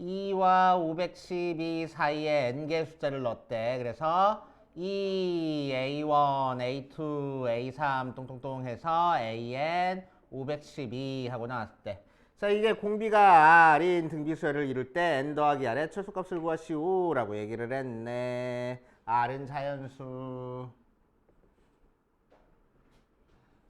2와 512 사이에 n개의 숫자를 넣었대. 그래서 2, A1, A2, A3 똥똥똥 해서 AN 512 하고 나왔대. 자, 이게 공비가 R인 등비수열을 이룰 때 n 더하기 R의 최소값을 구하시오 라고 얘기를 했네. R은 자연수.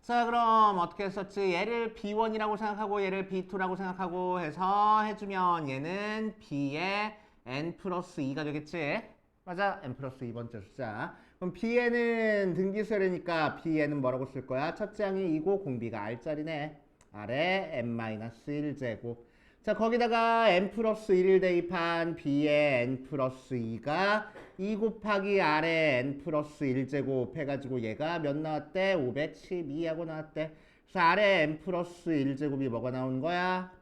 자, 그럼 어떻게 했었지? 얘를 B1이라고 생각하고 얘를 B2라고 생각하고 해서 해주면 얘는 B의 n 플러스 2가 되겠지? 맞아? n 플러스 2번째 숫자. 그럼 B에는 등비수열이니까 B에는 뭐라고 쓸 거야? 첫째 항이 2고 공비가 R짜리네. R에 n-1제곱. 자, 거기다가 n 플러스 1을 대입한 B의 n 플러스 2가 2 곱하기 R의 n 플러스 1제곱 해가지고 얘가 몇 나왔대? 512하고 나왔대. 그래서 R의 n 플러스 1제곱이 뭐가 나온 거야?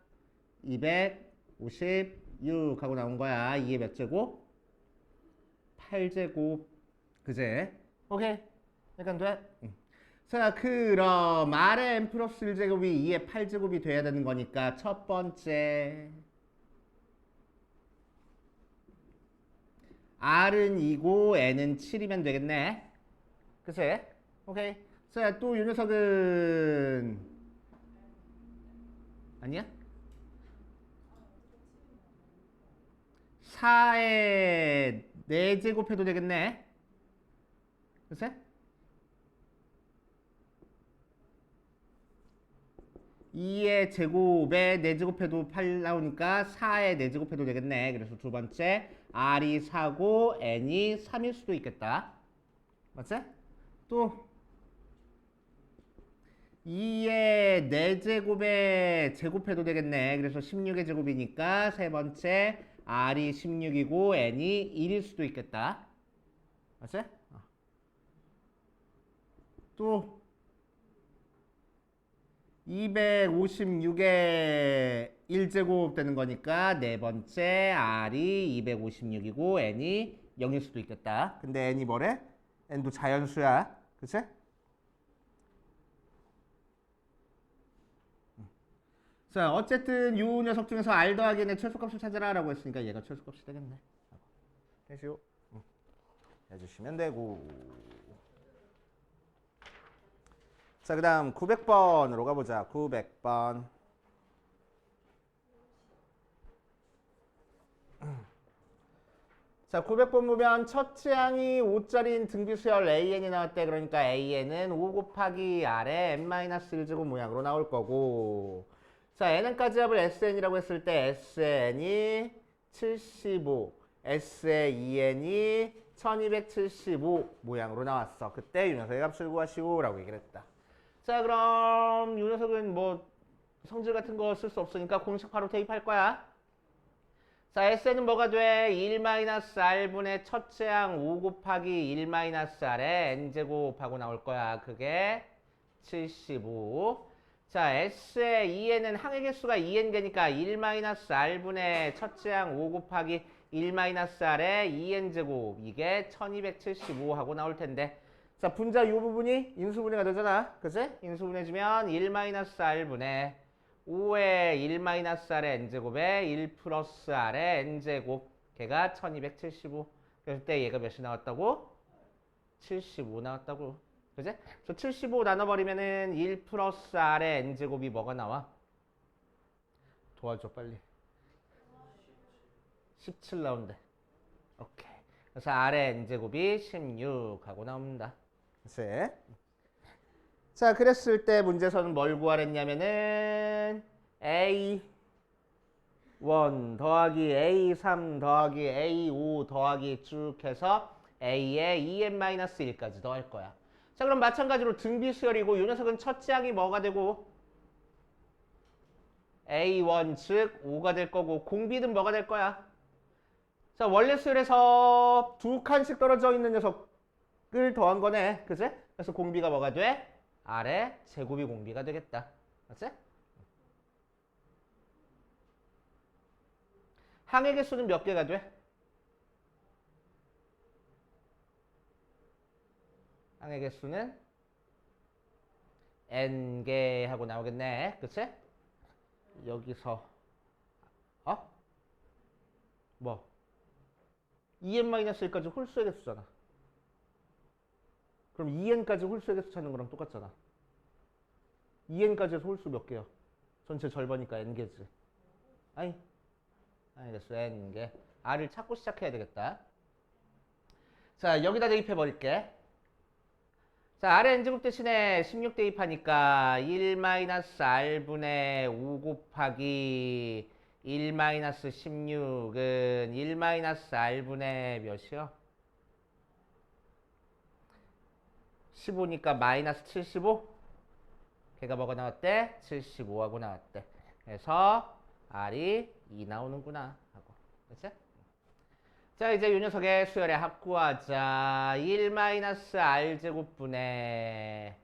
256 하고 나온 거야. 이게 몇 제곱? 8제곱. 그제? 오케이. 약간 돼? 응. 자, 그럼 R의 n 플러스 1제곱이 2의 8제곱이 돼야 되는 거니까 첫 번째 R은 2고 N은 7이면 되겠네. 그치? 오케이. 자, 또 이 녀석은 아니야? 4에 4제곱 해도 되겠네. 그치? 2의 제곱에 4제곱 해도 8 나오니까 4에 4제곱 해도 되겠네. 그래서 두 번째 R이 4고 N이 3일 수도 있겠다. 맞지? 또 2의 4제곱에 제곱해도 되겠네. 그래서 16의 제곱이니까 세 번째 R이 16이고 N이 1일 수도 있겠다. 맞지? 또 256에 1제곱 되는 거니까 네 번째 R이 256이고 N이 0일 수도 있겠다. 근데 N이 뭐래? N도 자연수야. 그치? 자, 어쨌든 이 녀석 중에서 R 더하기 N의 최소값을 찾으라 라고 했으니까 얘가 최소값이 되겠네. 되시오. 해주시면 되고. 자, 그 다음 900번으로 가보자. 900번. 자, 900번 보면 첫째 항이 5짜리인 등비수열 AN이 나왔대. 그러니까 AN은 5 곱하기 R의 n-1제곱 모양으로 나올 거고. 자, n까지 합을 SN이라고 했을 때 SN이 75, S의 2N이 1275 모양으로 나왔어. 그때 이 녀석의 값을 구하시오 라고 얘기를 했다. 자, 그럼 이 녀석은 뭐 성질 같은 거 쓸 수 없으니까 공식 바로 대입할 거야. 자, S는 뭐가 돼? 1-R분의 첫째 항 5 곱하기 1-R의 n제곱하고 나올 거야. 그게 75. 자, S의 2N은 항의 개수가 2N개니까 1-R분의 첫째 항 5 곱하기 1-R의 2N제곱. 이게 1275 하고 나올 텐데. 자, 분자 이 부분이 인수분해가 되잖아. 그치? 인수분해주면 1-R분의 5의 1-R의 n제곱에 1 플러스 R의 n제곱. 걔가 1275. 그럴 때 얘가 몇이 나왔다고? 75 나왔다고. 그지? 저 75 나눠버리면은 1 플러스 R의 n제곱이 뭐가 나와? 도와줘 빨리. 17 나온대. 오케이. 그래서 R의 n제곱이 16 하고 나옵니다. 그치? 자, 그랬을 때 문제에서는 뭘 구하랬냐면은 A1 더하기 A3 더하기 A5 더하기 쭉 해서 A에 2n-1까지 더할 거야. 자, 그럼 마찬가지로 등비수열이고 이 녀석은 첫째 항이 뭐가 되고 A1 즉 5가 될 거고 공비는 뭐가 될 거야? 자, 원래 수열에서 두 칸씩 떨어져 있는 녀석을 더한 거네. 그지? 그래서 공비가 뭐가 돼? R의 제곱이 공비가 되겠다. 맞지? 항의 개수는 몇 개가 돼? 항의 개수는 n개 하고 나오겠네. 그치? 여기서 뭐 2n-1까지 홀수의 개수잖아. 그럼 2n까지 홀수의 개수 찾는 거랑 똑같잖아. 2n까지 해서 홀수 몇 개야? 전체 절반이니까 n개지. 아니, 알겠어. n개. r을 찾고 시작해야 되겠다. 자, 여기다 대입해 버릴게. 자, r의 n제곱 대신에 16 대입하니까 1-r분의 5 곱하기 1-16은 1-r분의 몇이요? 15니까 마이너스 75? 걔가 뭐가 나왔대? 75하고 나왔대. 그래서 r이 2 나오는구나 하고. 그치? 자, 이제 이 녀석의 수열의 합 구하자. 1-r제곱분의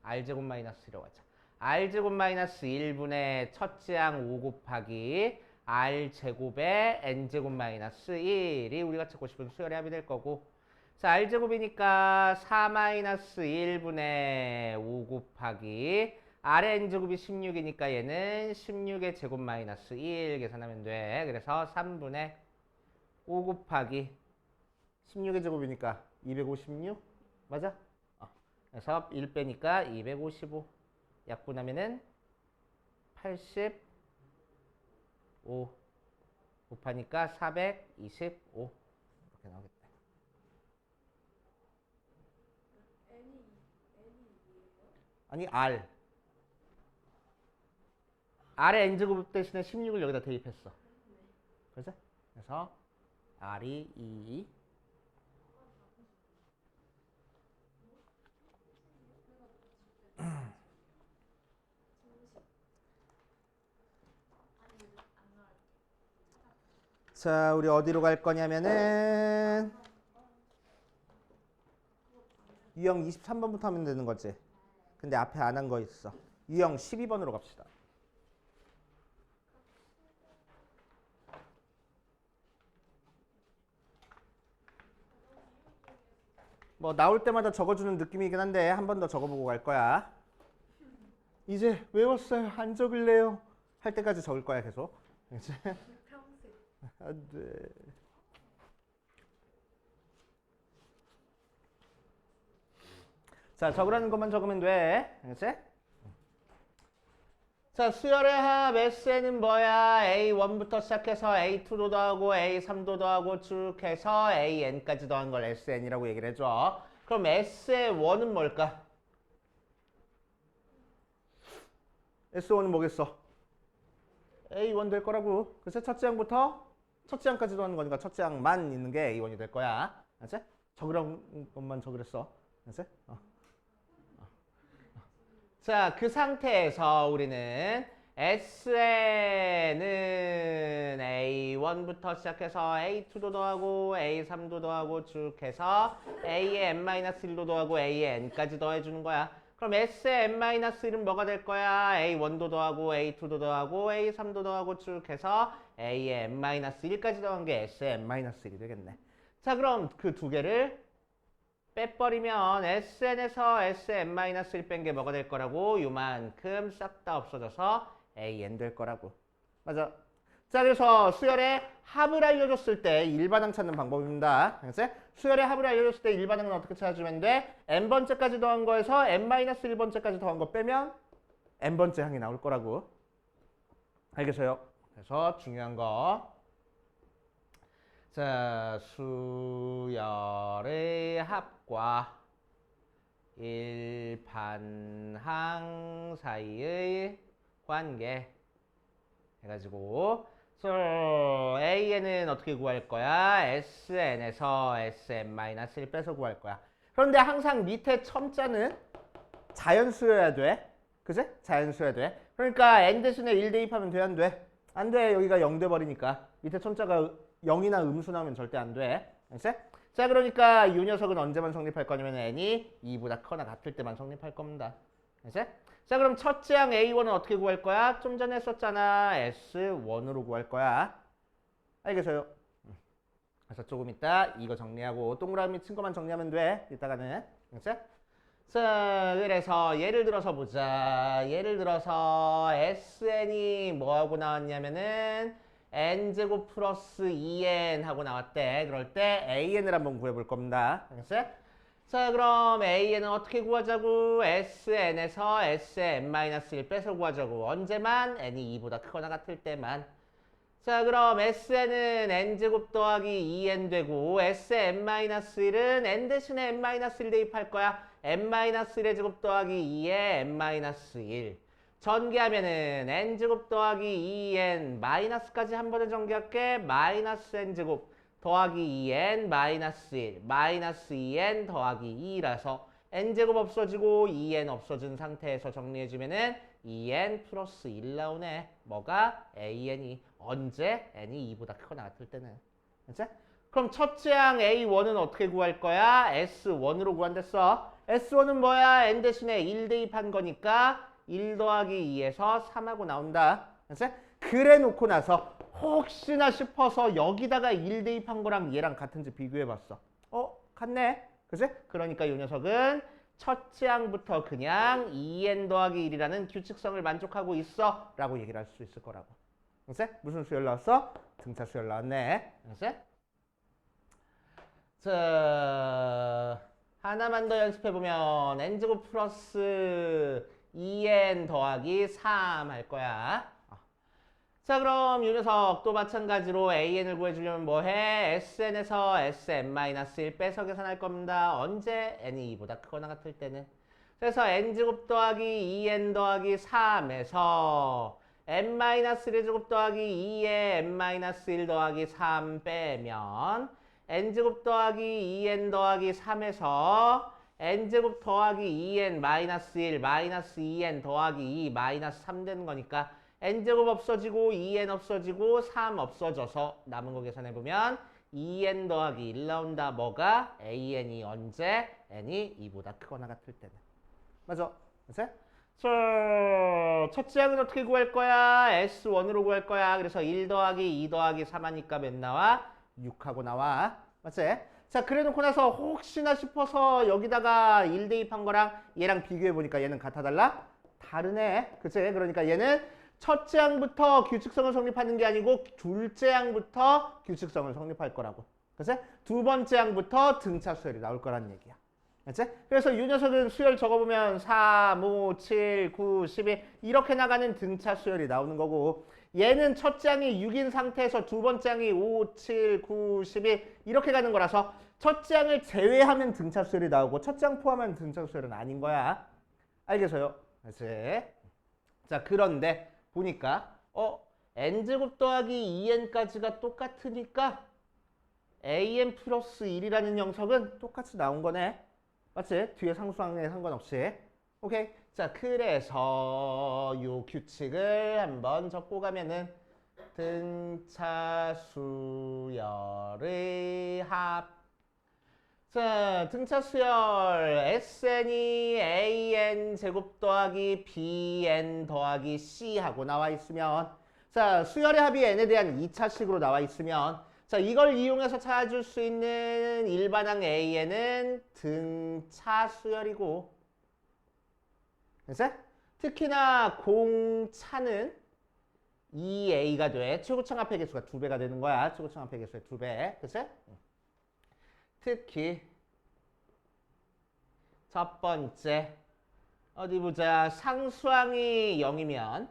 r제곱 마이너스 1이라고 하자. r제곱 마이너스 1분의 첫째 항 5 곱하기 r제곱의 n제곱 마이너스 1이 우리가 찾고 싶은 수열의 합이 될 거고. 자, r제곱이니까 4-1분의 5 곱하기 r의 n제곱이 16이니까 얘는 16의 제곱 마이너스 1 계산하면 돼. 그래서 3분의 5 곱하기 16의 제곱이니까 256? 맞아? 그래서 1 빼니까 255. 약분하면은 85 곱하니까 425 이렇게 나오겠다. 아니 r의 n제곱 대신에 16을 여기다 대입했어. 그죠? 그래서 r이 2. 자, 우리 어디로 갈 거냐면은 유형 23번부터 하면 되는 거지. 근데 앞에 안 한 거 있어. 유형 12번으로 갑시다. 뭐 나올 때마다 적어주는 느낌이긴 한데 한 번 더 적어보고 갈 거야. 이제 외웠어요. 안 적을래요. 할 때까지 적을 거야 계속. 이제 안 돼. 자, 적으라는 것만 적으면 돼. 알겠지? 자, 수열의 합 SN은 뭐야? A1부터 시작해서 A2도 더하고 A3도 더하고 쭉 해서 AN까지 더한 걸 SN이라고 얘기를 해줘. 그럼 S의 원은 뭘까? S1은 뭐겠어? A1 될 거라고. 그래서 첫째 항부터 첫째 항까지 더하는 거니까 첫째 항만 있는 게 A1이 될 거야. 알았지? 적으라는 것만 적으랬어. 알았지? 자, 그 상태에서 우리는 SN은 A1부터 시작해서 A2도 더하고 A3도 더하고 쭉 해서 A의 n-1도 더하고 A의 n까지 더해주는 거야. 그럼 S의 n-1은 뭐가 될 거야? A1도 더하고 A2도 더하고 A3도 더하고 쭉 해서 A의 n-1까지 더한 게 S의 n-1이 되겠네. 자, 그럼 그 두 개를 빼버리면 SN에서 SN-1 뺀 게 뭐가 될 거라고? 요만큼 싹 다 없어져서 AN 될 거라고. 맞아. 자, 그래서 수열의 합을 알려줬을 때 일반항 찾는 방법입니다. 알겠지? 수열의 합을 알려줬을 때 일반항은 어떻게 찾아주면 돼? n번째까지 더한 거에서 n-1번째까지 더한 거 빼면 n번째 항이 나올 거라고. 알겠어요? 그래서 중요한 거. 자, 수열의 합과 일반항 사이의 관계 해가지고 AN은 어떻게 구할 거야? SN에서 SN-1 빼서 구할 거야. 그런데 항상 밑에 첨자는 자연수여야 돼. 그치? 자연수여야 돼. 그러니까 N 대신에 1 대입하면 돼? 안 돼? 안 돼. 여기가 0 돼버리니까. 밑에 첨자가 0이나 음수 나오면 절대 안 돼. 알겠지? 자, 그러니까 이 녀석은 언제만 성립할 거냐면 n이 2보다 커나 같을 때만 성립할 겁니다. 알겠지? 자, 그럼 첫째 항 A1은 어떻게 구할 거야? 좀 전에 했었잖아. S1으로 구할 거야. 알겠어요? 그래서 조금 이따 이거 정리하고 동그라미 친 것만 정리하면 돼. 이따가는. 알겠지? 자, 그래서 예를 들어서 보자. 예를 들어서 SN이 뭐하고 나왔냐면은 n제곱 플러스 2n 하고 나왔대. 그럴 때 an을 한번 구해볼 겁니다. 알겠어요? 자, 그럼 an은 어떻게 구하자고? sn에서 sn-1 빼서 구하자고. 언제만? n이 2보다 크거나 같을 때만. 자, 그럼 sn은 n제곱 더하기 2n 되고 sn-1은 n 대신에 n-1 대입할 거야. n-1의 제곱 더하기 2에 n-1. 전개하면은 n제곱 더하기 2n 마이너스까지 한 번에 전개할게. 마이너스 n제곱 더하기 2n 마이너스 1 마이너스 2n 더하기 2라서 n제곱 없어지고 2n 없어진 상태에서 정리해주면은 2n 플러스 1 나오네. 뭐가? an이 언제? n이 2보다 크거나 같을 때는. 알지? 그럼 첫째 항 a1은 어떻게 구할 거야? s1으로 구한댔어. s1은 뭐야? n 대신에 1 대입한 거니까 1 더하기 2에서 3하고 나온다. 알지? 그래 놓고 나서 혹시나 싶어서 여기다가 1 대입한 거랑 얘랑 같은지 비교해봤어. 같네. 그치? 그러니까 이 녀석은 첫째 항부터 그냥 2n 더하기 1이라는 규칙성을 만족하고 있어 라고 얘기를 할 수 있을 거라고. 그치? 무슨 수열 나왔어? 등차 수열 나왔네. 그치? 자, 하나만 더 연습해보면 n제곱 플러스 2n 더하기 3 할 거야. 자, 그럼 이 녀석 또 마찬가지로 an을 구해주려면 뭐해? sn에서 sn-1 빼서 계산할 겁니다. 언제? n이 2보다 크거나 같을 때는. 그래서 n제곱 더하기 2n 더하기 3에서 n-1의 제곱 더하기 2에 n-1 더하기 3 빼면 n제곱 더하기 2n 더하기 3에서 n제곱 더하기 2n 마이너스 1 마이너스 2n 더하기 2 마이너스 3 되는 거니까 n제곱 없어지고 2n 없어지고 3 없어져서 남은 거 계산해보면 2n 더하기 1 나온다. 뭐가? an이 언제? n이 2보다 크거나 같을 때는. 맞아? 그치? 첫째 항은 어떻게 구할 거야? s1으로 구할 거야. 그래서 1 더하기 2 더하기 3 하니까 몇 나와? 6하고 나와. 맞지? 자, 그래 놓고 나서 혹시나 싶어서 여기다가 1 대입한 거랑 얘랑 비교해보니까 얘는 같아 달라? 다르네. 그치? 그러니까 얘는 첫째 항부터 규칙성을 성립하는 게 아니고 둘째 항부터 규칙성을 성립할 거라고. 그치? 두 번째 항부터 등차 수열이 나올 거란 얘기야. 그치? 그래서 이 녀석은 수열 적어보면 4, 5, 7, 9, 12 이렇게 나가는 등차 수열이 나오는 거고 얘는 첫째 항이 6인 상태에서 두 번째 항이 5, 7, 9, 12 이렇게 가는 거라서 첫째 항을 제외하면 등차 수열이 나오고 첫째 항 포함하면 등차 수열은 아닌 거야. 알겠어요? 그치? 자, 그런데 보니까 n제곱 더하기 2n까지가 똑같으니까 an 플러스 1이라는 녀석은 똑같이 나온 거네. 맞지? 뒤에 상수항에 상관없이. 오케이. 자, 그래서 요 규칙을 한번 적고 가면은 등차 수열의 합. 자, 등차 수열 sn이 an 제곱 더하기 bn 더하기 c 하고 나와 있으면 자, 수열의 합이 n에 대한 2차식으로 나와 있으면 자, 이걸 이용해서 찾아줄 수 있는 일반항 an은 등차 수열이고 그치? 특히나 공차는 2a가 돼. 최고청 합의 개수가 2배가 되는 거야. 최고청 합의 개수의 2배. 그치? 특히 첫 번째 어디 보자. 상수항이 0이면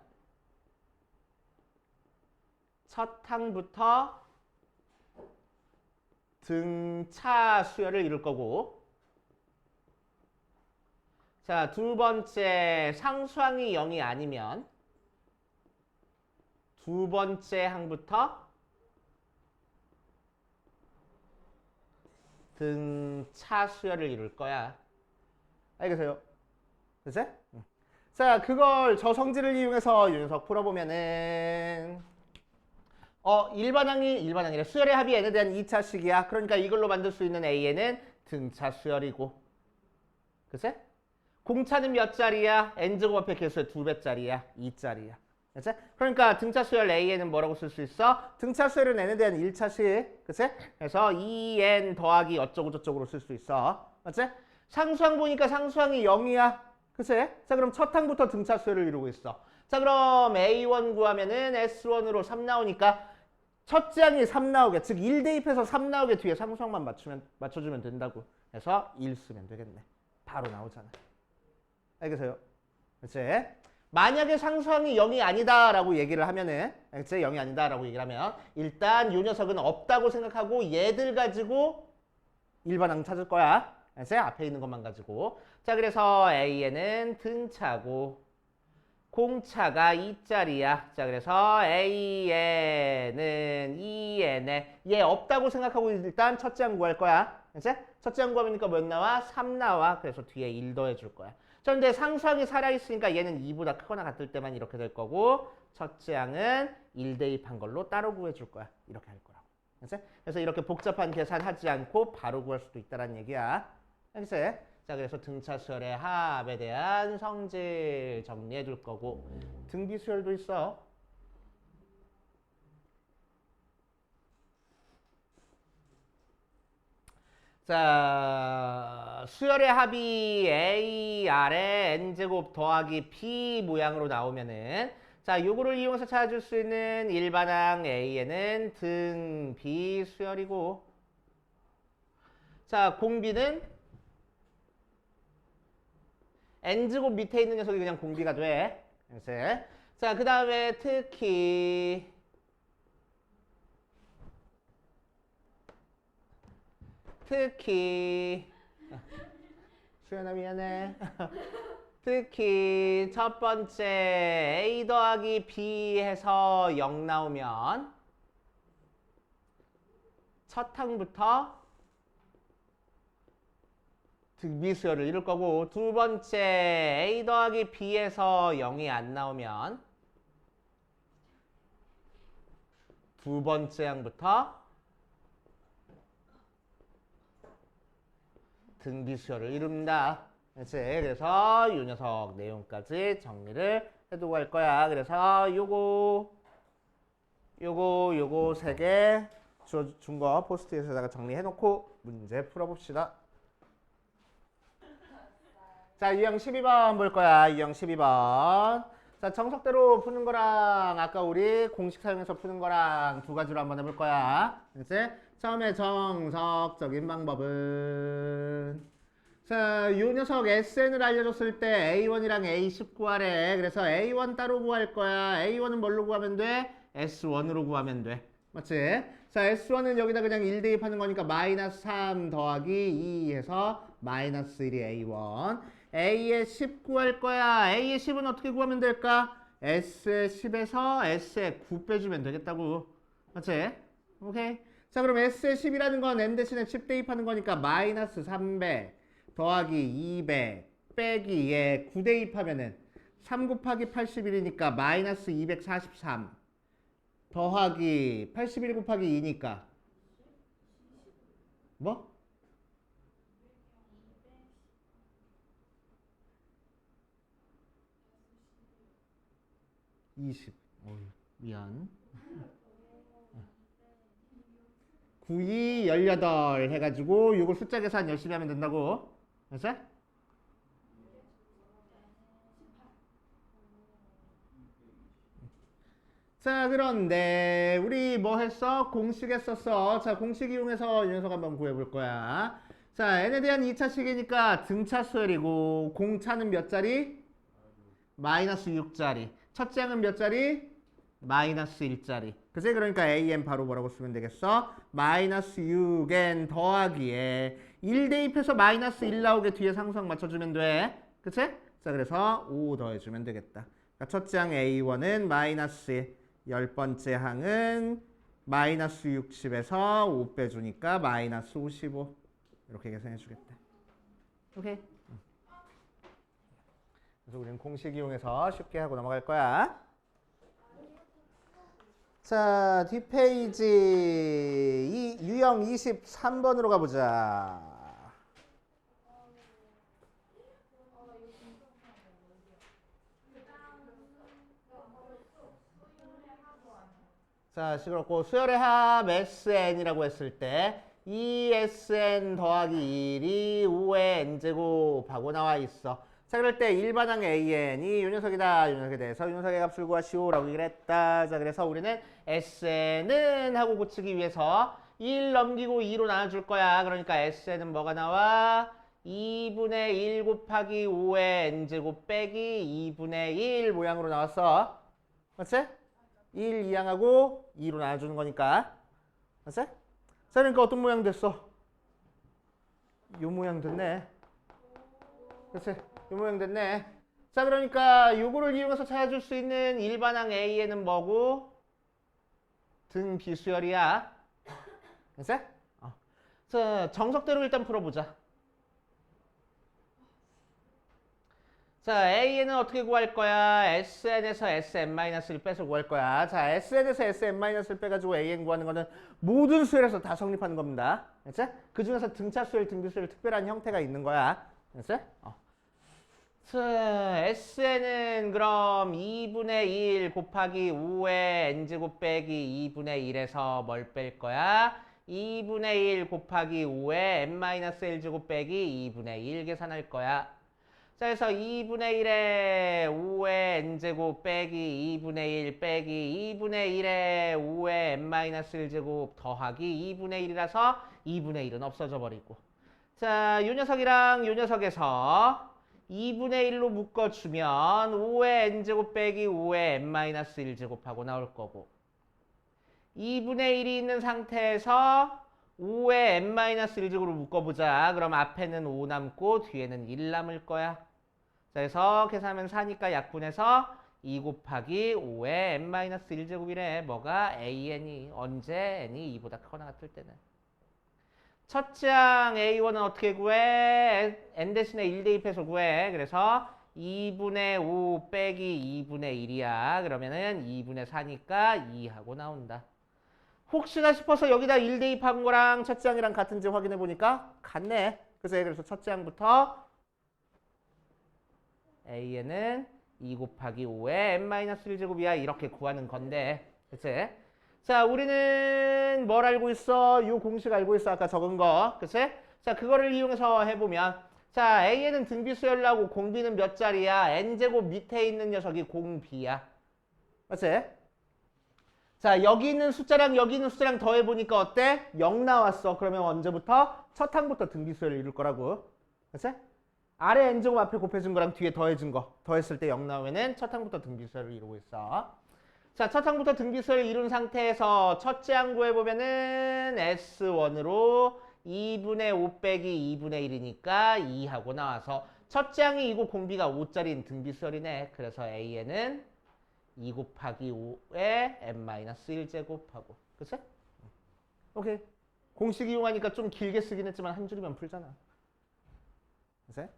첫 항부터 등차 수열을 이룰 거고 자, 두 번째 상수항이 0이 아니면 두 번째 항부터 등차 수열을 이룰 거야. 알겠어요? 그치? 자, 그걸 저 성질을 이용해서 이 녀석 풀어보면은 일반항이래. 수열의 합이 n에 대한 2차식이야. 그러니까 이걸로 만들 수 있는 an은 등차 수열이고 그치? 공차는 몇 자리야? n제곱 합의 개수의 2배짜리야. 2짜리야. 그치? 그러니까 등차 수열 an은 뭐라고 쓸 수 있어? 등차 수열은 n에 대한 1차식. 그치? 그래서 2n 더하기 어쩌고 저쩌고로 쓸 수 있어. 맞지? 상수항 보니까 상수항이 0이야. 그치? 자, 그럼 첫 항부터 등차 수열을 이루고 있어. 자, 그럼 a1 구하면은 s1으로 3 나오니까 첫째 항이 3 나오게, 즉 1 대입해서 3 나오게 뒤에 상수항만 맞춰주면 된다고 해서 1 쓰면 되겠네. 바로 나오잖아. 알겠어요? 그치? 만약에 상수항이 0이 아니다라고 얘기를 하면은, 그치? 0이 아니다라고 얘기를 하면 일단 이 녀석은 없다고 생각하고 얘들 가지고 일반항 찾을 거야. 그치? 앞에 있는 것만 가지고. 자, 그래서 A에는 등차고 공차가 2짜리야. 자, 그래서 A에는 2N에 얘 없다고 생각하고 일단 첫째 항 구할 거야. 그치? 첫째 항 구하니까 몇 나와? 3 나와. 그래서 뒤에 1 더해줄 거야. 자, 근데 상수항이 살아있으니까 얘는 2보다 크거나 같을 때만 이렇게 될 거고 첫째 항은 1 대입한 걸로 따로 구해줄 거야. 이렇게 할 거라고. 그치? 그래서 이렇게 복잡한 계산하지 않고 바로 구할 수도 있다는 얘기야. 알겠지? 자, 그래서 등차 수열의 합에 대한 성질 정리해 둘 거고 등비 수열도 있어. 자, 수열의 합이 A, R에 N제곱 더하기 B 모양으로 나오면은 자, 요거를 이용해서 찾아줄 수 있는 일반항 A에는 등 B 수열이고 자, 공비는 N제곱 밑에 있는 녀석이 그냥 공비가 돼. 자, 그 다음에 특히 수연아 미안해. 특히 첫 번째 A 더하기 B 해서 0 나오면 첫 항부터 등비수열을 이룰 거고 두 번째 A 더하기 B에서 0이 안 나오면 두 번째 항부터 등비수열을 이룹니다. 그렇지? 그래서 이 녀석 내용까지 정리를 해두고 갈 거야. 그래서 요거 세 개 준 거 포스트잇에다가 정리해놓고 문제 풀어봅시다. 자, 유형 12번 볼 거야. 유형 12번. 자, 정석대로 푸는 거랑 아까 우리 공식 사용해서 푸는 거랑 두 가지로 한번 해볼 거야. 그치? 처음에 정석적인 방법은 자, 요 녀석 SN을 알려줬을 때 A1이랑 A10 구하래. 그래서 A1 따로 구할 거야. A1은 뭘로 구하면 돼? S1으로 구하면 돼. 맞지? 자, S1은 여기다 그냥 1 대입하는 거니까 마이너스 3 더하기 2 해서 마이너스 1이 A1. A의 10 구할 거야. A의 10은 어떻게 구하면 될까? S의 10에서 S의 9 빼주면 되겠다고. 맞지? 오케이. 자, 그럼 S의 10이라는 건 N 대신에 10 대입하는 거니까 마이너스 300 더하기 200 빼기 얘 9 대입하면은 3 곱하기 81이니까 마이너스 243 더하기 81 곱하기 2니까 뭐? 20. 미안. 9, 2, 18 해가지고 이거 숫자 계산 열심히 하면 된다고. 알았어? 자, 그런데 우리 뭐 했어? 공식 했었어. 자, 공식 이용해서 이 녀석 한번 구해볼 거야. 자, n에 대한 2차식이니까 등차 수열이고 공차는 몇 자리? 마이너스 6자리. 첫째 항은 몇 자리? 마이너스 1자리. 그치? 그러니까 an 바로 뭐라고 쓰면 되겠어? 마이너스 6n 더하기에 1 대입해서 마이너스 1 나오게 뒤에 상수항 맞춰주면 돼. 그치? 자, 그래서 5 더해주면 되겠다. 그러니까 첫째 항 a1은 마이너스 10번째 항은 마이너스 60에서 5 빼주니까 마이너스 55. 이렇게 계산해 주겠다. 오케이? 그래서 우리는 공식 이용해서 쉽게 하고 넘어갈 거야. 자, 뒷페이지 유형 23번으로 가보자. 자, 시끄럽고 수열의 합 SN이라고 했을 때 2SN 더하기 1이 5의 N제곱하고 나와 있어. 자, 그럴 때 일반항 AN이 요 녀석이다. 요 녀석에 대해서 요 녀석의 값을 구하시오라고 얘기를 했다. 자, 그래서 우리는 SN은 하고 고치기 위해서 1 넘기고 2로 나눠줄 거야. 그러니까 SN은 뭐가 나와? 2분의 1 곱하기 5의 n제곱 빼기 2분의 1 모양으로 나왔어. 맞지? 1 이항하고 2로 나눠주는 거니까. 맞지? 자, 그러니까 어떤 모양 됐어? 요 모양 됐네. 그치? 요 모양 됐네. 자, 그러니까 요거를 이용해서 찾아줄 수 있는 일반항 A에는 뭐고? 등 비수열이야. 그치? 자, 정석대로 일단 풀어보자. 자, A에는 어떻게 구할 거야? SN에서 SN-1을 빼서 구할 거야. 자, SN에서 SN-을 빼가지고 AN 구하는 거는 모든 수열에서 다 성립하는 겁니다. 그치? 그 중에서 등차 수열, 등비 수열 특별한 형태가 있는 거야. 그치? 자, SN은 그럼 2분의 1 곱하기 5의 n제곱 빼기 2분의 1에서 뭘 뺄 거야? 2분의 1 곱하기 5의 n-1제곱 빼기 2분의 1 계산할 거야. 자, 그래서 2분의 1에 5의 n제곱 빼기 2분의 1 빼기 2분의 1에 5의 n-1제곱 더하기 2분의 1이라서 2분의 1은 없어져 버리고. 자, 요 녀석이랑 요 녀석에서 2분의 1로 묶어주면 5의 n제곱 빼기 5의 n-1제곱하고 나올 거고 2분의 1이 있는 상태에서 5의 n-1제곱으로 묶어보자. 그럼 앞에는 5 남고 뒤에는 1 남을 거야. 자, 그래서 계산하면 4니까 약분해서 2 곱하기 5의 n-1제곱이래. 뭐가? an이 언제 n이 2보다 크거나 같을 때는. 첫째 항 A1은 어떻게 구해? n 대신에 1 대입해서 구해. 그래서 2분의 5 빼기 2분의 1이야. 그러면은 2분의 4니까 2하고 나온다. 혹시나 싶어서 여기다 1 대입한 거랑 첫째 항이랑 같은지 확인해 보니까 같네. 그래서 첫째 항부터 A에는 2 곱하기 5의 n-1제곱이야. 이렇게 구하는 건데. 그치? 자, 우리는 뭘 알고 있어? 요 공식 알고 있어. 아까 적은 거. 그치? 자, 그거를 이용해서 해보면 자, A에는 등비수열 나오고 공비는 몇 자리야? n제곱 밑에 있는 녀석이 공비야. 맞지? 자, 여기 있는 숫자랑 여기 있는 숫자랑 더해보니까 어때? 0 나왔어. 그러면 언제부터? 첫 항부터 등비수열을 이룰 거라고. 그치? 아래 n제곱 앞에 곱해준 거랑 뒤에 더해준 거. 더했을 때 0 나오면은 첫 항부터 등비수열을 이루고 있어. 자, 첫 항부터 등비수열을 이룬 상태에서 첫째 항 구해보면은 S1으로 2분의 5 빼기 2분의 1이니까 2하고 나와서 첫째 항이 2고 공비가 5짜리인 등비수열이네. 그래서 A에는 2 곱하기 5에 n-1제곱하고. 그치? 오케이. 공식 이용하니까 좀 길게 쓰긴 했지만 한 줄이면 풀잖아. 그치?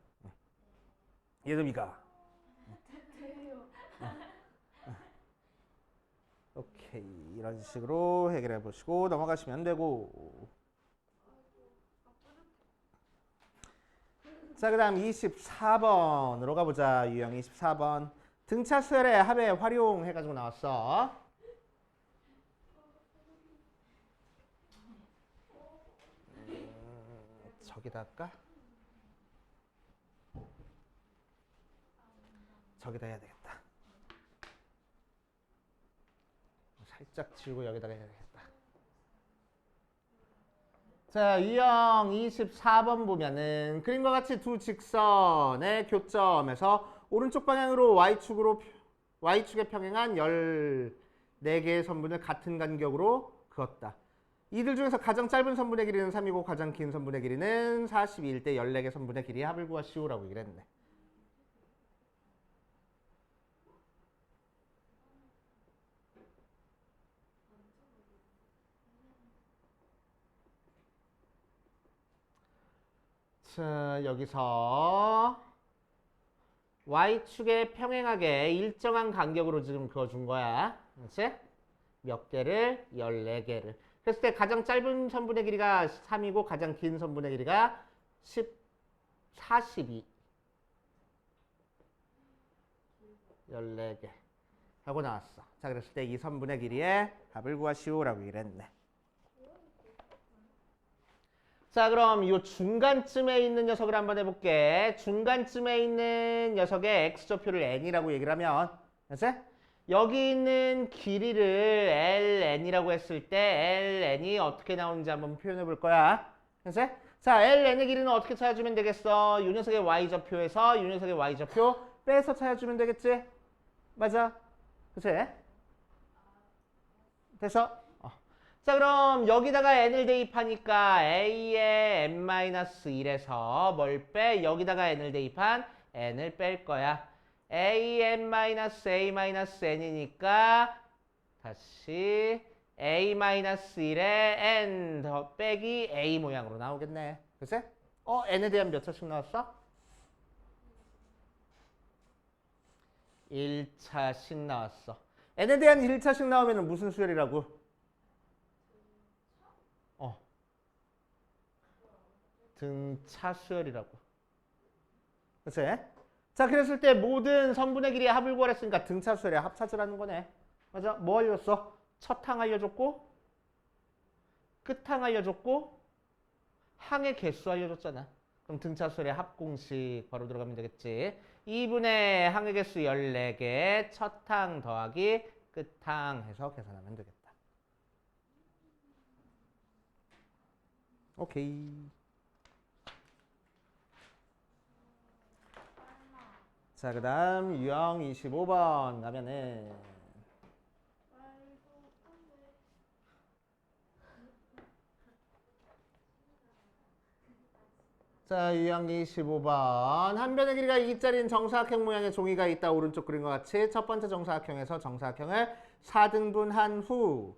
예림이가. 오케이. 이런 식으로 해결해 보시고 넘어가시면 되고. 자, 그 다음 24번으로 가보자. 유형 24번. 등차 수열의 합의 활용해가지고 나왔어. 저기다 할까? 저기다 해야 되겠다. 살짝 지우고 여기다가 해야 되겠다. 자, 유형 24번 보면은 그림과 같이 두 직선의 교점에서 오른쪽 방향으로 Y축에 평행한 14개의 선분을 같은 간격으로 그었다. 이들 중에서 가장 짧은 선분의 길이는 3이고 가장 긴 선분의 길이는 42일 때 14개 선분의 길이의 합을 구하시오라고 얘기를 했네. 자, 여기서 Y축에 평행하게 일정한 간격으로 지금 그어준 거야. 그렇지? 몇 개를? 14개를. 그랬을 때 가장 짧은 선분의 길이가 3이고 가장 긴 선분의 길이가 42. 14개 하고 나왔어. 자, 그랬을 때 이 선분의 길이의 합을 구하시오라고 얘기를 했네. 자, 그럼 이 중간쯤에 있는 녀석을 한번 해볼게. 중간쯤에 있는 녀석의 x좌표를 n이라고 얘기를 하면, 그치? 여기 있는 길이를 ln이라고 했을 때 ln이 어떻게 나오는지 한번 표현해 볼 거야. 그치? 자, ln의 길이는 어떻게 찾아주면 되겠어? 이 녀석의 y좌표에서 이 녀석의 y좌표 빼서 찾아주면 되겠지? 맞아. 그치? 됐어? 자, 그럼 여기다가 n을 대입하니까 a의 n-1에서 뭘 빼? 여기다가 n을 대입한 n을 뺄 거야. a-n-a-n이니까 다시 a-1의 n 더 빼기 a 모양으로 나오겠네. 그치? n에 대한 몇 차씩 나왔어? 1차씩 나왔어. n에 대한 1차씩 나오면 무슨 수열이라고? 등차 수열이라고. 그치? 자, 그랬을 때 모든 선분의 길이의 합을 구하랬으니까 등차 수열의 합 찾으라는 거네. 맞아? 뭐 알려줬어? 첫 항 알려줬고, 끝 항 알려줬고, 항의 개수 알려줬잖아. 그럼 등차 수열의 합 공식 바로 들어가면 되겠지. 2분의 항의 개수 14개, 첫 항 더하기 끝 항 해서 계산하면 되겠다. 오케이. 자, 그 다음 유형 25번 가면은 자, 유형 25번 한 변의 길이가 2짜리인 정사각형 모양의 종이가 있다. 오른쪽 그림과 같이 첫 번째 정사각형에서 정사각형을 4등분한 후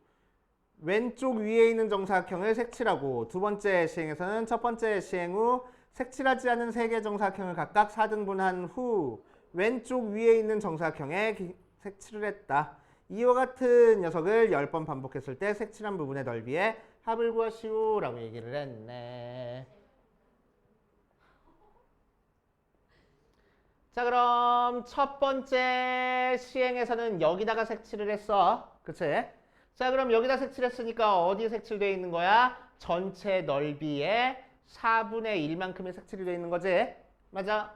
왼쪽 위에 있는 정사각형을 색칠하고 두 번째 시행에서는 첫 번째 시행 후 색칠하지 않은 세 개의 정사각형을 각각 4등분한 후 왼쪽 위에 있는 정사각형에 색칠을 했다. 이와 같은 녀석을 10번 반복했을 때 색칠한 부분의 넓이의 합을 구하시오 라고 얘기를 했네. 자, 그럼 첫 번째 시행에서는 여기다가 색칠을 했어. 그치? 자, 그럼 여기다 색칠했으니까 어디에 색칠되어 있는 거야? 전체 넓이의 4분의 1만큼이 색칠이 되어 있는 거지? 맞아?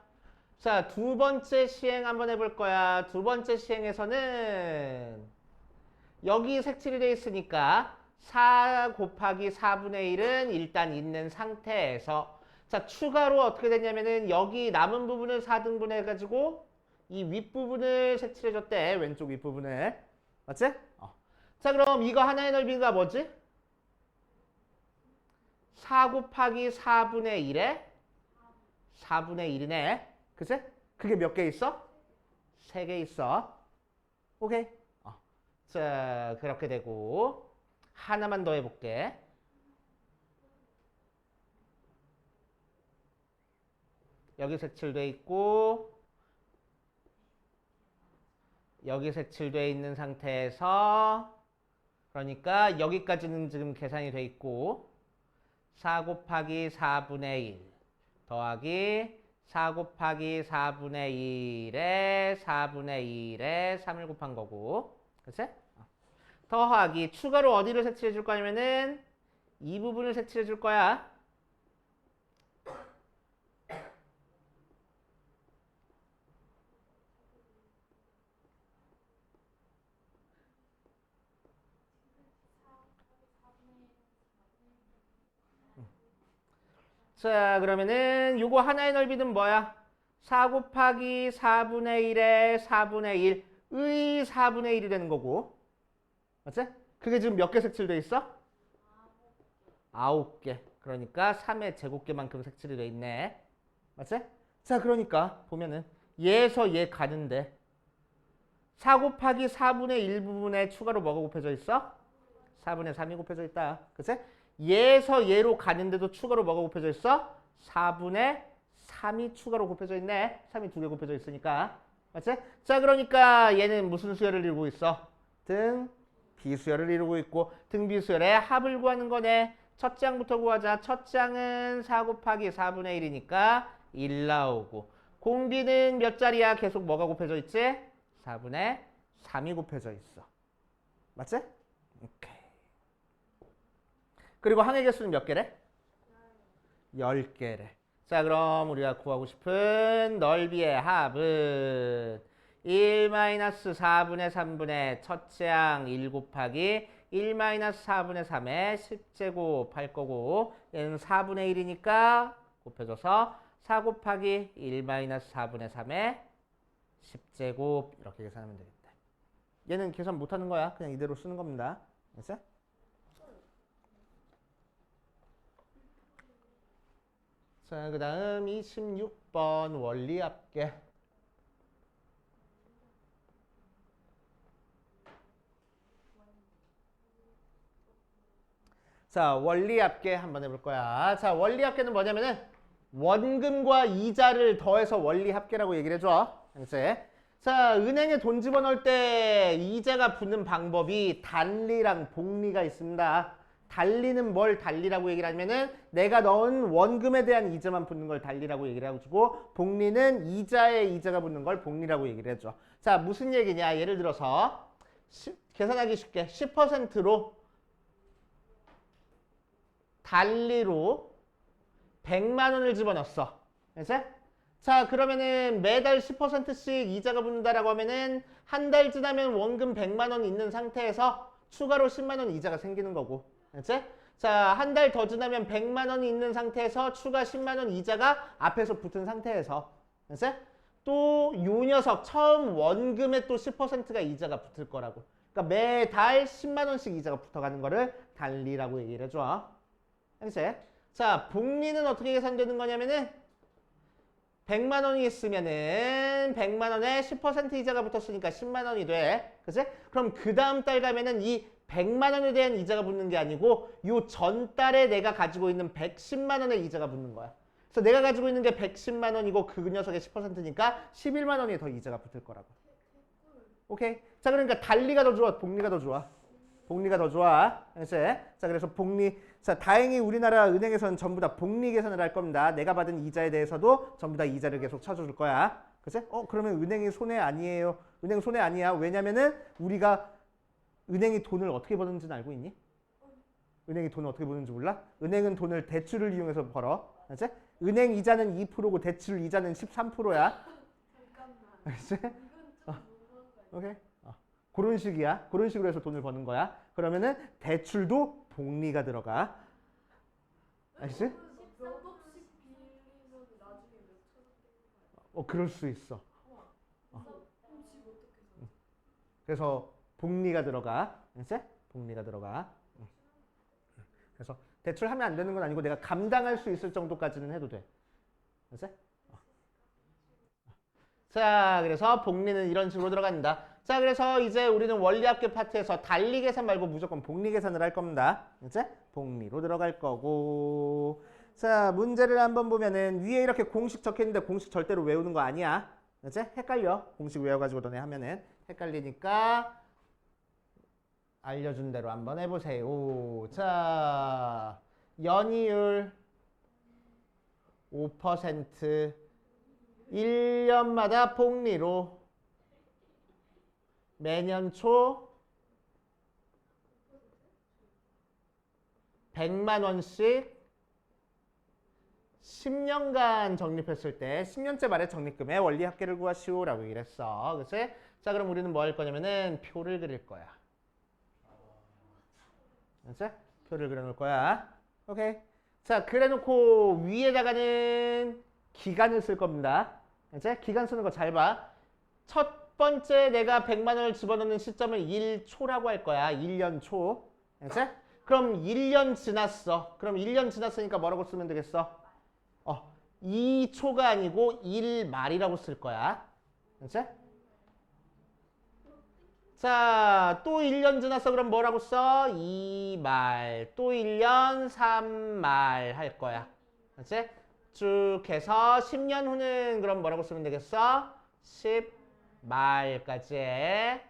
자, 두 번째 시행 한번 해볼 거야. 두 번째 시행에서는 여기 색칠이 되어 있으니까 4 곱하기 4분의 1은 일단 있는 상태에서 자, 추가로 어떻게 됐냐면은 여기 남은 부분을 4등분 해가지고 이 윗부분을 색칠해줬대. 왼쪽 윗부분을. 맞지? 자, 그럼 이거 하나의 넓이가 뭐지? 4 곱하기 4분의 1에 4분의 1이네. 그치? 그게 몇 개 있어? 3개 있어. 오케이. 자, 그렇게 되고 하나만 더 해볼게. 여기 색칠돼 있고 여기 색칠돼 있는 상태에서 그러니까 여기까지는 지금 계산이 돼 있고 4 곱하기 4분의 1 더하기 4 곱하기 4분의 1에 4분의 1에 3을 곱한 거고 그치? 더하기 추가로 어디를 색칠해 줄 거냐면은 이 부분을 색칠해 줄 거야. 자, 그러면은 요거 하나의 넓이는 뭐야? 4 곱하기 4분의 1에 4분의 1의 4분의 1이 되는 거고 맞지? 그게 지금 몇 개 색칠돼 있어? 9개. 그러니까 3의 제곱개만큼 색칠이 돼 있네. 맞지? 자, 그러니까 보면은 얘에서 얘 가는데 4 곱하기 4분의 1 부분에 추가로 뭐가 곱해져 있어? 4분의 3이 곱해져 있다. 그치? 얘에서 얘로 가는데도 추가로 뭐가 곱해져 있어? 4분의 3이 추가로 곱해져 있네. 3이 2개 곱해져 있으니까. 맞지? 자, 그러니까 얘는 무슨 수열을 이루고 있어? 등 비수열을 이루고 있고 등 비수열의 합을 구하는 거네. 첫 장부터 구하자. 첫 장은 4 곱하기 4분의 1이니까 1 나오고 공비는 몇 자리야? 계속 뭐가 곱해져 있지? 4분의 3이 곱해져 있어. 맞지? 오케이. 그리고 항의 개수는 몇 개래? 10개를. 자, 그럼 우리가 구하고 싶은 넓이의 합은 1-4분의 3분의 첫째 항 1 곱하기 1-4분의 3의 10제곱 할 거고 얘는 4분의 1이니까 곱해줘서 4 곱하기 1-4분의 3의 10제곱 이렇게 계산하면 되겠다. 얘는 계산 못하는 거야. 그냥 이대로 쓰는 겁니다. 알았어? 자, 그 다음 26번 원리합계. 자, 원리합계 한번 해볼 거야. 자, 원리합계는 뭐냐면은 원금과 이자를 더해서 원리합계라고 얘기를 해줘. 알겠지? 자, 은행에 돈 집어넣을 때 이자가 붙는 방법이 단리랑 복리가 있습니다. 단리는 뭘 단리라고 얘기를 하면은 내가 넣은 원금에 대한 이자만 붙는 걸 단리라고 얘기를 해주고 복리는 이자에 이자가 붙는 걸 복리라고 얘기를 해줘. 자, 무슨 얘기냐? 예를 들어서 계산하기 쉽게 10%로 단리로 100만 원을 집어넣었어. 알지? 자, 그러면은 매달 10%씩 이자가 붙는다라고 하면은 한 달 지나면 원금 100만 원 있는 상태에서 추가로 10만 원 이자가 생기는 거고. 알지? 자, 한 달 더 지나면 100만 원이 있는 상태에서 추가 10만 원 이자가 앞에서 붙은 상태에서. 알지? 또 요 녀석 처음 원금에 또 10%가 이자가 붙을 거라고. 그러니까 매달 10만 원씩 이자가 붙어가는 거를 단리라고 얘기를 해줘. 알지? 자, 복리는 어떻게 계산되는 거냐면은 100만 원이 있으면은 100만 원에 10% 이자가 붙었으니까 10만 원이 돼. 그치? 그럼 그 다음 달 가면은 이 100만 원에 대한 이자가 붙는 게 아니고 요 전달에 내가 가지고 있는 110만 원의 이자가 붙는 거야. 그래서 내가 가지고 있는 게 110만 원이고 그 녀석의 10%니까 11만 원이 더 이자가 붙을 거라고. 오케이? 자, 그러니까 단리가 더 좋아? 복리가 더 좋아? 복리가 더 좋아. 알겠지? 자, 그래서 복리. 자, 다행히 우리나라 은행에서는 전부 다 복리 계산을 할 겁니다. 내가 받은 이자에 대해서도 전부 다 이자를 계속 쳐줄 거야. 그치? 그러면 은행이 손해 아니에요. 은행 손해 아니야. 왜냐면은 우리가 은행이 돈을 어떻게 버는지는 알고 있니? 은행이 돈을 어떻게 버는지 몰라? 은행은 돈을 대출을 이용해서 벌어. 알지? 은행 이자는 2%고 대출 이자는 13%야. 잠깐만. 알지? 이건 좀 오케이? 그런 식이야. 그런 식으로 해서 돈을 버는 거야. 그러면은 대출도 복리가 들어가. 알지? 몇 억씩 빌리면 나중에 몇 천 원? 그럴 수 있어. 그럼 집 어떻게 사? 그래서 복리가 들어가. 알지? 복리가 들어가. 그래서 대출하면 안 되는 건 아니고 내가 감당할 수 있을 정도까지는 해도 돼. 알지? 자, 그래서 복리는 이런 식으로 들어간다. 자, 그래서 이제 우리는 원리합계 파트에서 단리 계산 말고 무조건 복리 계산을 할 겁니다. 이제 복리로 들어갈 거고. 자, 문제를 한번 보면은 위에 이렇게 공식 적혀 있는데 공식 절대로 외우는 거 아니야. 이제 헷갈려. 공식 외워가지고 너네 하면은 헷갈리니까 알려준 대로 한번 해보세요. 자, 연이율 5% 1년마다 복리로 매년 초 100만 원씩 10년간 적립했을 때 10년째 말에 적립금의 원리합계를 구하시오 라고 얘기를 했어. 그치? 자, 그럼 우리는 뭐 할 거냐면은 표를 그릴 거야. 그치? 표를 그려놓을 거야. 오케이. 자, 그래놓고 위에다가는 기간을 쓸 겁니다. 그치? 기간 쓰는 거 잘 봐. 첫 번째 내가 100만 원을 집어넣는 시점을 1초라고 할 거야. 1년 초. 알겠지? 그럼 1년 지났어. 그럼 1년 지났으니까 뭐라고 쓰면 되겠어? 2초가 아니고 1말이라고 쓸 거야. 알겠지? 자, 또 1년 지났어. 그럼 뭐라고 써? 2말. 또 1년 3말 할 거야. 알겠지? 쭉 해서 10년 후는 그럼 뭐라고 쓰면 되겠어? 10말까지 해.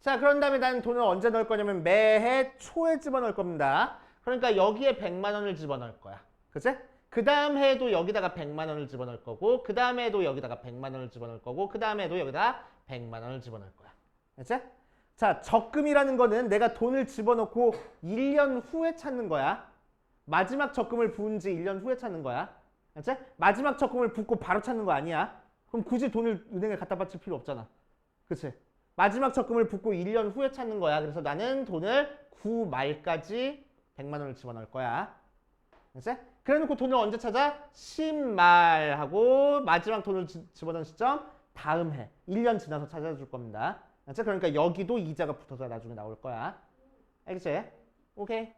자, 그런 다음에 나는 돈을 언제 넣을 거냐면 매해 초에 집어넣을 겁니다. 그러니까 여기에 100만 원을 집어넣을 거야. 그치? 그 다음 해에도 여기다가 100만 원을 집어넣을 거고 그 다음 해에도 여기다가 100만 원을 집어넣을 거고 그 다음 해에도 여기다 100만 원을 집어넣을 거야. 그치? 자, 적금이라는 거는 내가 돈을 집어넣고 1년 후에 찾는 거야. 마지막 적금을 부은 지 1년 후에 찾는 거야. 알지? 마지막 적금을 붓고 바로 찾는 거 아니야. 그럼 굳이 돈을 은행에 갖다 바칠 필요 없잖아. 그치? 마지막 적금을 붓고 1년 후에 찾는 거야. 그래서 나는 돈을 9 말까지 100만 원을 집어넣을 거야. 알지? 그래놓고 돈을 언제 찾아? 10말하고 마지막 돈을 집어넣은 시점 다음 해. 1년 지나서 찾아줄 겁니다. 알지? 그러니까 여기도 이자가 붙어서 나중에 나올 거야. 알겠지? 오케이.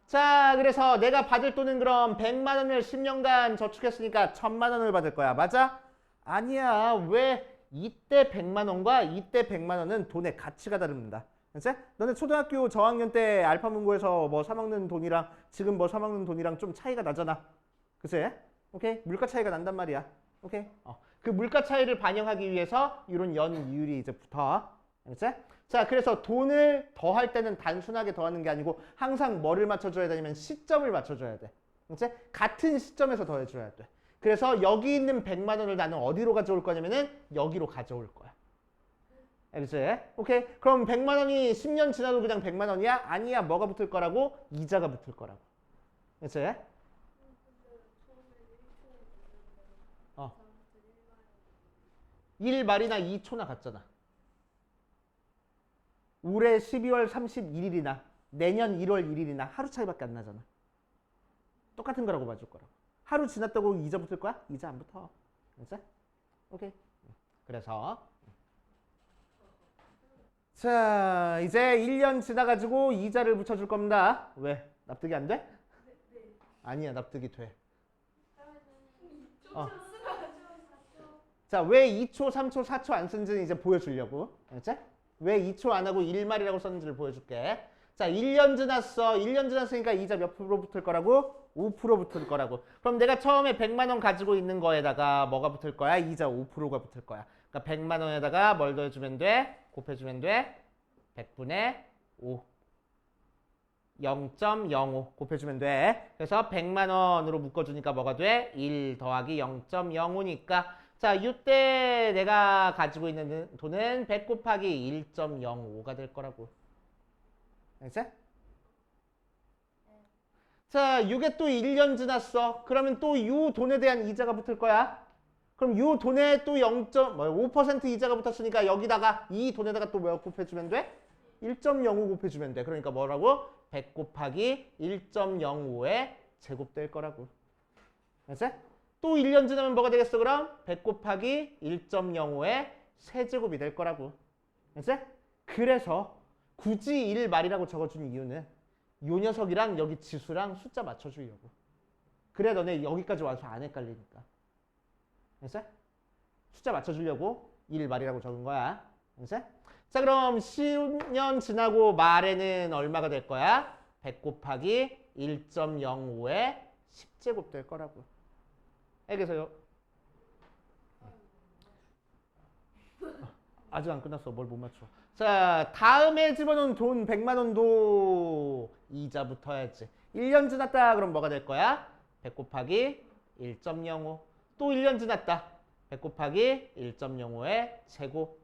자, 그래서 내가 받을 돈은 그럼 100만 원을 10년간 저축했으니까 1000만 원을 받을 거야. 맞아? 아니야. 왜? 이때 100만 원과 이때 100만 원은 돈의 가치가 다릅니다. 알지? 너네 초등학교 저학년 때 알파문고에서 뭐 사먹는 돈이랑 지금 뭐 사먹는 돈이랑 좀 차이가 나잖아. 그치? 오케이? 물가 차이가 난단 말이야. 오케이? 그 물가 차이를 반영하기 위해서 이런 연이율이 이제 붙어. 알지? 자, 그래서 돈을 더할 때는 단순하게 더하는 게 아니고 항상 뭐를 맞춰줘야 되냐면 시점을 맞춰줘야 돼. 알지? 같은 시점에서 더해줘야 돼. 그래서 여기 있는 100만 원을 나는 어디로 가져올 거냐면은 여기로 가져올 거야. 알지? 오케이? 그럼 100만 원이 10년 지나도 그냥 100만 원이야? 아니야. 뭐가 붙을 거라고? 이자가 붙을 거라고. 알지? 어. 1말이나 2초나 같잖아. 올해 12월 31일이나 내년 1월 1일이나 하루 차이밖에 안 나잖아. 똑같은 거라고 봐줄 거라고. 하루 지났다고 이자 붙을 거야? 이자 안 붙어. 알지? 오케이. 그래서 자, 이제 1년 지나가지고 이자를 붙여줄 겁니다. 왜? 납득이 안 돼? 아니야, 납득이 돼. 자, 왜 2초, 3초, 4초 안 쓴지는 이제 보여주려고. 알지? 왜 2초 안 하고 1말이라고 썼는지를 보여줄게. 자, 1년 지났어. 1년 지났으니까 이자 몇 프로 붙을 거라고? 5% 붙을 거라고. 그럼 내가 처음에 100만 원 가지고 있는 거에다가 뭐가 붙을 거야? 이자 5%가 붙을 거야. 그러니까 100만 원에다가 뭘 더해주면 돼? 곱해주면 돼? 100분의 5. 0.05 곱해주면 돼. 그래서 100만 원으로 묶어주니까 뭐가 돼? 1 더하기 0.05니까 자, 이때 내가 가지고 있는 돈은 100 곱하기 1.05가 될 거라고. 알겠어? 자, 이게 또 1년 지났어. 그러면 또 이 돈에 대한 이자가 붙을 거야. 그럼 이 돈에 또 0.5% 이자가 붙었으니까 여기다가 이 돈에다가 또 몇 곱해주면 돼? 1.05 곱해주면 돼. 그러니까 뭐라고? 100 곱하기 1.05의 제곱 될 거라고. 알았지? 또 1년 지나면 뭐가 되겠어 그럼? 100 곱하기 1.05의 세제곱이 될 거라고. 알았지? 그래서 굳이 1말이라고 적어준 이유는 요 녀석이랑 여기 지수랑 숫자 맞춰주려고. 그래 너네 여기까지 와서 안 헷갈리니까. 알았지? 숫자 맞춰주려고 1말이라고 적은 거야. 알았지? 자, 그럼 10년 지나고 말에는 얼마가 될 거야? 100 곱하기 1.05의 10제곱 될 거라고. 알겠어요? 아직 안 끝났어. 뭘 못 맞춰. 자, 다음에 집어넣은 돈 100만 원도 이자 붙어야지. 1년 지났다. 그럼 뭐가 될 거야? 100 곱하기 1.05. 또 1년 지났다. 100 곱하기 1.05의 제곱.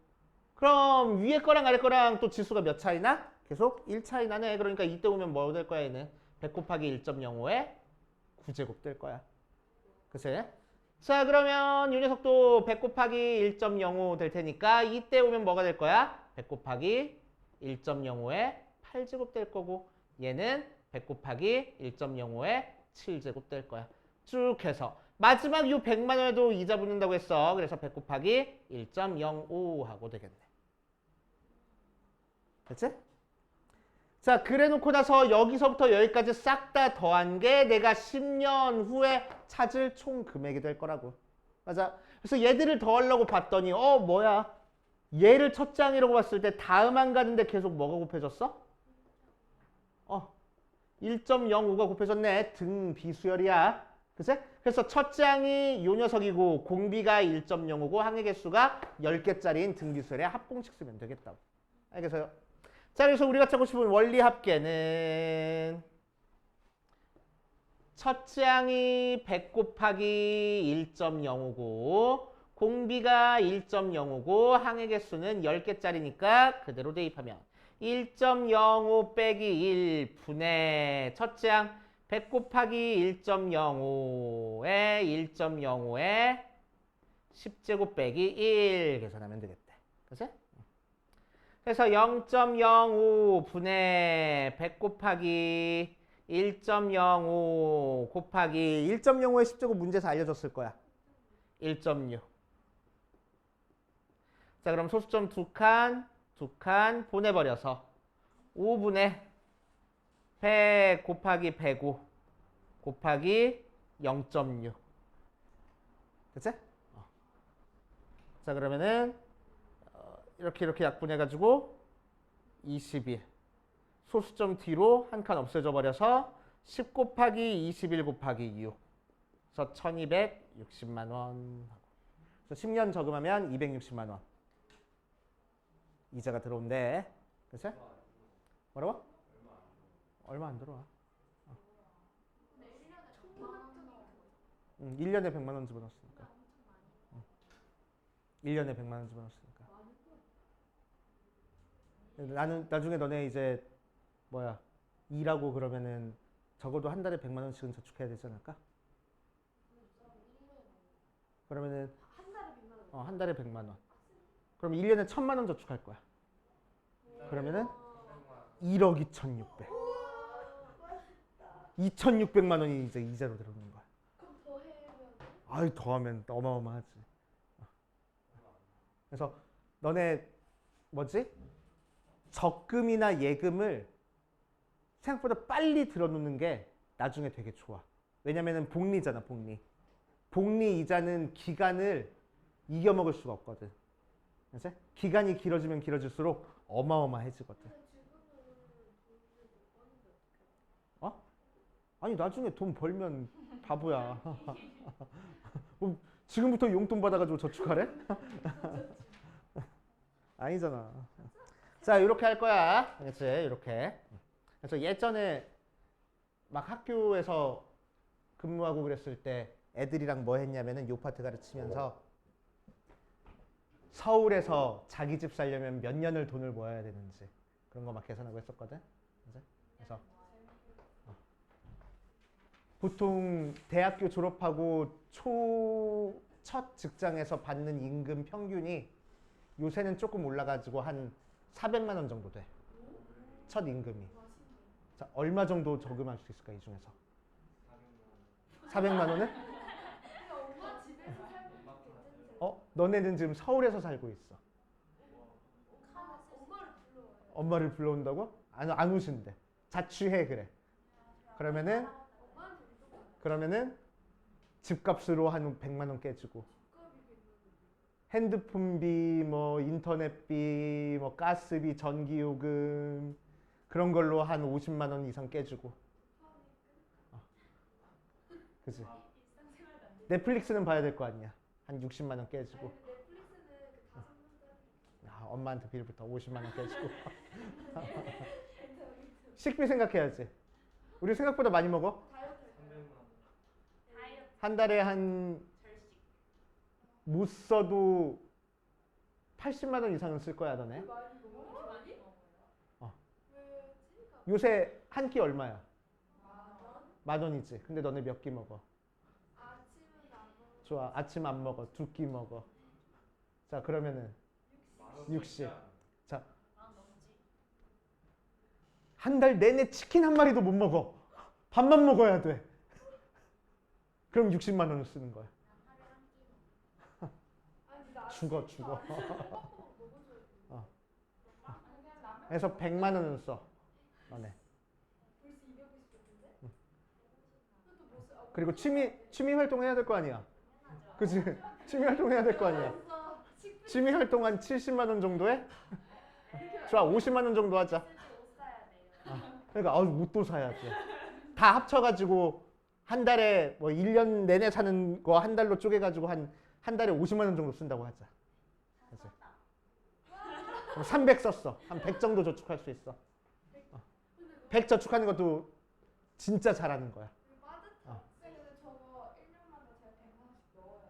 그럼 위에 거랑 아래 거랑 또 지수가 몇 차이나? 계속 1 차이 나네. 그러니까 이때 오면 뭐 될 거야 얘는? 100 곱하기 1.05의 9제곱 될 거야. 그치? 자, 그러면 이 녀석도 100 곱하기 1.05 될 테니까 이때 오면 뭐가 될 거야? 100 곱하기 1.05의 8제곱 될 거고 얘는 100 곱하기 1.05의 7제곱 될 거야. 쭉 해서 마지막 요 100만 원에도 이자 붙는다고 했어. 그래서 100 곱하기 1.05 하고 되겠네. 됐지? 자, 그래 놓고 나서 여기서부터 여기까지 싹 다 더한 게 내가 10년 후에 찾을 총 금액이 될 거라고. 맞아. 그래서 얘들을 더하려고 봤더니 뭐야. 얘를 첫째 항이라고 봤을 때 다음 항 가는데 계속 뭐가 곱해졌어? 1.05가 곱해졌네. 등 비수열이야. 그치? 그래서 첫째 항이 요 녀석이고 공비가 1.05고 항의 개수가 10개짜리인 등비수열의 합공식 쓰면 되겠다고. 알겠어요? 자, 그래서 우리가 찾고 싶은 원리 합계는 첫째 항이 100 곱하기 1.05고 공비가 1.05고 항의 개수는 10개짜리니까 그대로 대입하면 1.05 빼기 1 분의 첫째 항 100 곱하기 1.05에 1.05에 10제곱 빼기 1 계산하면 되겠대. 그치? 그래서 0.05 분의 100 곱하기 1.05 곱하기 1.05의 10제곱 문제에서 알려줬을 거야. 1.6. 자, 그럼 소수점 두 칸 보내버려서 5분의 100 곱하기 105 곱하기 0.6. 그치? 자, 그러면은 이렇게 약분해가지고 21. 소수점 뒤로 한 칸 없애져 버려서 10 곱하기 21 곱하기 6. 그래서 1260만 원. 그래서 10년 저금하면 260만 원. 이자가 들어온대. 그치? 뭐라고? 얼마 안 들어와. 근데 1년에 100만 원 나오고 1년에 100만 원 집어넣었으니까. 1년에 100만 원 집어넣었으니까. 나는 나중에 너네 이제 뭐야 일하고 그러면은 적어도 한 달에 100만 원씩은 저축해야 되지 않을까? 그러면은 한 달에 100만 원. 한 달에 100만 원. 그럼 1년에 1000만 원 저축할 거야. 그러면은 1억 2600. 2600만 원이 이제 이자로 들어오는 거야. 그럼 더 해면 아유, 더하면 어마어마하지. 그래서 너네 뭐지? 적금이나 예금을 생각보다 빨리 들어놓는 게 나중에 되게 좋아. 왜냐면은 복리잖아, 복리. 복리 이자는 기간을 이겨먹을 수가 없거든. 그치? 기간이 길어지면 길어질수록 어마어마해지거든. 근데 지금은 돈을 못 버는데 어? 아니, 나중에 돈 벌면 바보야. 그럼 지금부터 용돈 받아가지고 저축하래? 아니잖아. 자, 이렇게 할 거야. 그렇지? 이렇게. 그래서 예전에 막 학교에서 근무하고 그랬을 때 애들이랑 뭐 했냐면은 요 파트 가르치면서 서울에서 자기 집 살려면 몇 년을 돈을 모아야 되는지 그런 거 막 계산하고 했었거든. 그래서 보통 대학교 졸업하고 첫 직장에서 받는 임금 평균이 요새는 조금 올라가지고 한 400만 원 정도 돼. 첫 임금이. 자, 얼마 정도 저금할 수 있을까 이 중에서? 400만 원은? 그냥 엄마 집에서 살고 괜찮지? 너네는 지금 서울에서 살고 있어. 엄마를 불러와요. 엄마를 불러온다고? 안 오신대. 자취해 그래. 그러면은 엄마한테 무조건 그러면은 집값으로 한 100만 원 깨지고 국값이 100만 핸드폰비, 뭐 인터넷비, 뭐 가스비, 전기요금 그런 걸로 한 50만 원 이상 깨지고. 그지? 넷플릭스는 봐야 될 거 아니야. 한 60만 원 깨지고. 원. 넷플릭스는 그 5명짜리. 엄마한테 빌부터 50만 원 깨지고. 식비 생각해야지. 우리 생각보다 많이 먹어. 한 달에 한 못 써도 80만 원 이상은 쓸 거야, 너네. 많이 너무 많이? 왜 찌니까 요새 한 끼 얼마야? 10,000원? 10,000원이지. 근데 너네 몇 끼 먹어? 아침은 안 먹어. 좋아. 아침 안 먹어. 2끼 먹어. 자, 그러면은 60. 자, 한 달 내내 치킨 한 마리도 못 먹어. 밥만 먹어야 돼. 그럼 60만 원을 쓰는 거야. 아니 나 죽어. 먹어줘야 그래서 100만 원은 써. 너네. 벌써 250 줬는데? 그것도 못 써. 그리고 취미 활동 해야 될 거 아니야. 그치? 취미 활동 해야 될 거 아니야. 취미 활동 한 70만 원 정도 해? 좋아. 50만 원 정도 하자. 옷 사야 돼요. 그러니까 옷도 사야지. 다 합쳐가지고 한 달에 뭐 1년 내내 사는 거 한 달로 쪼개가지고 한 달에 50만 원 정도 쓴다고 하자. 그치? 그럼 300 썼어. 한 100 정도 저축할 수 있어. 100 저축하는 것도 진짜 잘하는 거야. 빠듯하. 근데 저거 1년마다 제가 100만 원씩 넣어야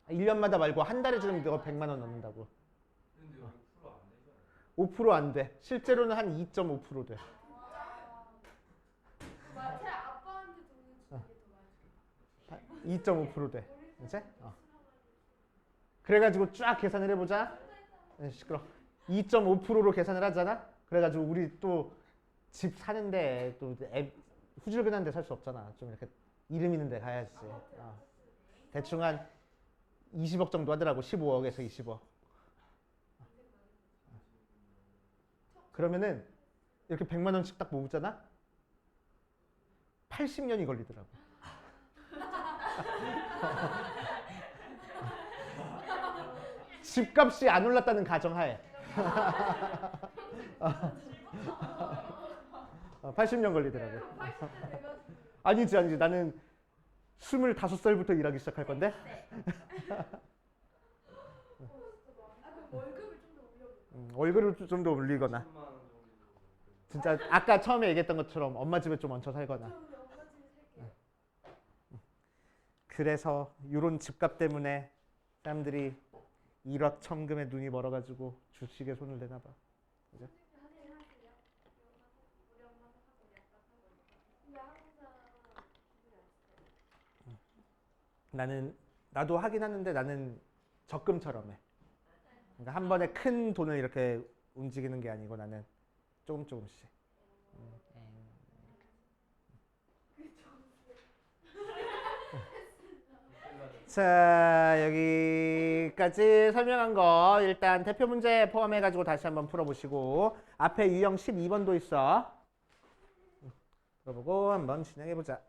돼요? 1년마다 말고 한 달에 지금 너 100만 원 넣는다고. 근데 여기 프로 안 되잖아요. 5% 안 돼. 실제로는 한 2.5% 돼. 제 아빠한테 2.5% 돼. 이제? 그래가지고 쫙 계산을 해보자. 시끄러. 2.5%로 계산을 하잖아. 그래가지고 우리 또 집 사는데 또 후줄근한데 살 수 없잖아. 좀 이렇게 이름 있는 데 가야지. 대충 한 20억 정도 하더라고. 15억에서 20억. 그러면은 이렇게 100만 원씩 딱 모으잖아. 80년이 걸리더라고. 집값이 안 올랐다는 가정하에. 80년 걸리더라고. 80대 돼가지고 아니지. 나는 25살부터 일하기 시작할 건데. 그럼 월급을 좀 더 올려볼까? 월급을 좀 더 올리거나. 10만 원 정도. 진짜 아까 처음에 얘기했던 것처럼 엄마 집에 좀 얹혀 살거나. 저 우리 엄마 집에 살게요. 그래서 이런 집값 때문에 사람들이 일확천금에 눈이 멀어가지고 주식에 손을 대나 봐. 그죠? 하긴 하세요. 우리 엄마도 하고 우리 아빠도 하고 근데 항상 기분이 안 좋아요. 나도 하긴 하는데 나는 적금처럼 해. 그러니까 한 번에 큰 돈을 이렇게 움직이는 게 아니고 나는 조금씩. 자, 여기까지 설명한 거 일단 대표 문제 포함해가지고 다시 한번 풀어보시고 앞에 유형 12번도 있어. 풀어보고 한번 진행해보자.